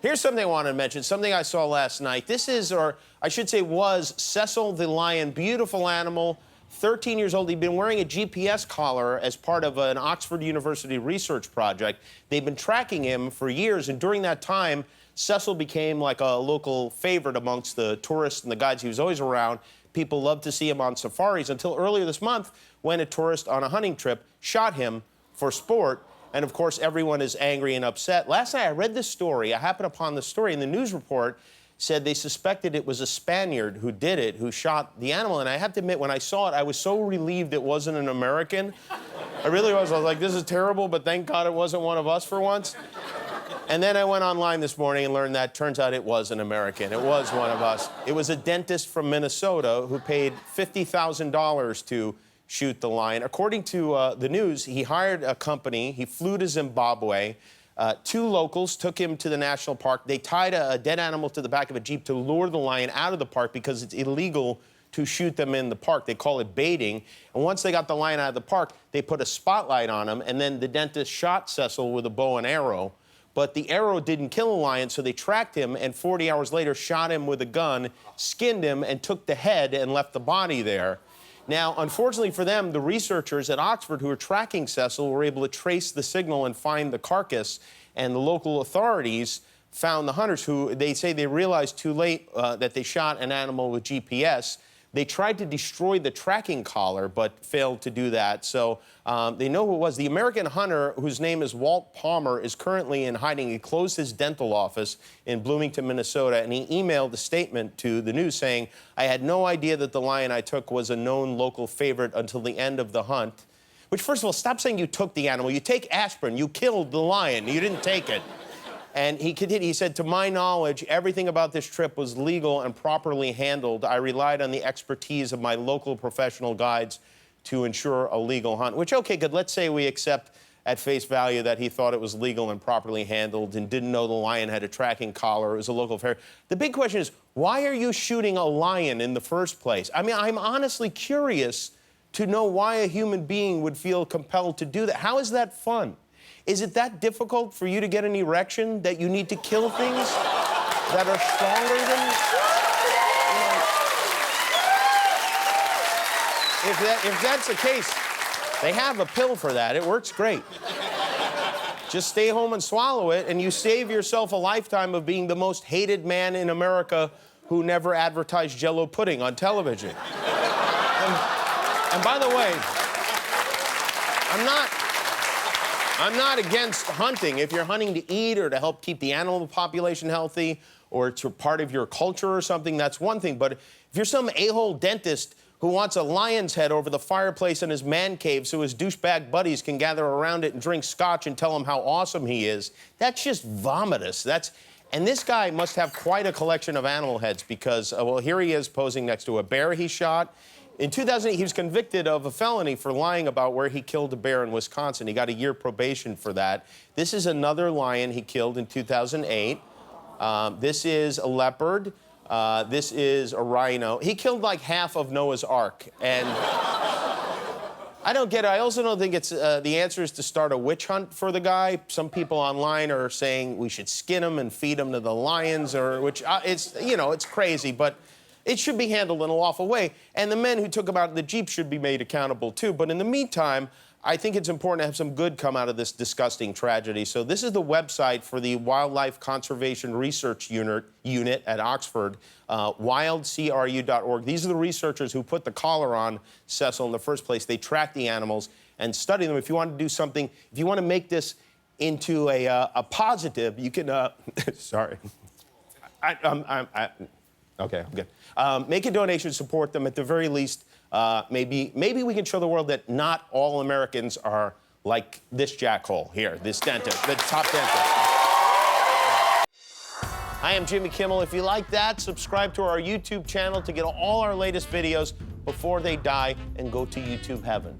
Here's something I wanted to mention, something I saw last night. This is, or I should say was, Cecil the lion. Beautiful animal, 13 years old. He'd been wearing a GPS collar as part of an Oxford University research project. They've been tracking him for years, and during that time, Cecil became like a local favorite amongst the tourists and the guides. He was always around. People loved to see him on safaris until earlier this month when a tourist on a hunting trip shot him for sport. And, of course, everyone is angry and upset. Last night, I read this story. I happened upon the story, and the news report said they suspected it was a Spaniard who did it, who shot the animal. And I have to admit, when I saw it, I was so relieved it wasn't an American. I really was. I was like, this is terrible, but thank God it wasn't one of us for once. And then I went online this morning and learned that turns out it was an American. It was one of us. It was a dentist from Minnesota who paid $50,000 to shoot the lion. According to the news, he hired a company. He flew to Zimbabwe. Two locals took him to the national park. They tied a dead animal to the back of a Jeep to lure the lion out of the park because it's illegal to shoot them in the park. They call it baiting. And once they got the lion out of the park, they put a spotlight on him, and then the dentist shot Cecil with a bow and arrow. But the arrow didn't kill the lion, so they tracked him, and 40 hours later shot him with a gun, skinned him, and took the head and left the body there. Now, unfortunately for them, the researchers at Oxford who were tracking Cecil were able to trace the signal and find the carcass, and the local authorities found the hunters who, they say they realized too late that they shot an animal with GPS. They tried to destroy the tracking collar, but failed to do that. So they know who it was. The American hunter, whose name is Walt Palmer, is currently in hiding. He closed his dental office in Bloomington, Minnesota, and he emailed a statement to the news saying, I had no idea that the lion I took was a known local favorite until the end of the hunt. Which, first of all, stop saying you took the animal. You take aspirin. You killed the lion. You didn't take it. And he continued, he said, to my knowledge, everything about this trip was legal and properly handled. I relied on the expertise of my local professional guides to ensure a legal hunt. Which, okay, good, let's say we accept at face value that he thought it was legal and properly handled and didn't know the lion had a tracking collar, it was a local affair. The big question is, why are you shooting a lion in the first place? I mean, I'm honestly curious to know why a human being would feel compelled to do that. How is that fun? Is it that difficult for you to get an erection that you need to kill things that are stronger than you? If that's the case, they have a pill for that. It works great. Just stay home and swallow it, and you save yourself a lifetime of being the most hated man in America who never advertised Jell-O pudding on television. And by the way, I'm not against hunting. If you're hunting to eat or to help keep the animal population healthy or it's part of your culture or something, that's one thing. But if you're some a-hole dentist who wants a lion's head over the fireplace in his man cave so his douchebag buddies can gather around it and drink scotch and tell him how awesome he is, that's just vomitous. And this guy must have quite a collection of animal heads because, well, here he is posing next to a bear he shot. In 2008, he was convicted of a felony for lying about where he killed a bear in Wisconsin. He got a year probation for that. This is another lion he killed in 2008. This is a leopard. This is a rhino. He killed like half of Noah's Ark. And I don't get it. I also don't think it's the answer is to start a witch hunt for the guy. Some people online are saying we should skin him and feed him to the lions, or which it's, you know, it's crazy, but it should be handled in a lawful way, and the men who took him out of the Jeep should be made accountable, too. But in the meantime, I think it's important to have some good come out of this disgusting tragedy. So this is the website for the Wildlife Conservation Research Unit at Oxford, wildcru.org. These are the researchers who put the collar on Cecil in the first place. They track the animals and study them. If you want to do something, if you want to make this into a positive, you can, sorry. Okay, I'm good. Make a donation, support them. At the very least, maybe we can show the world that not all Americans are like this jackhole here, this dentist, the top dentist. I am Jimmy Kimmel. If you like that, subscribe to our YouTube channel to get all our latest videos before they die and go to YouTube heaven.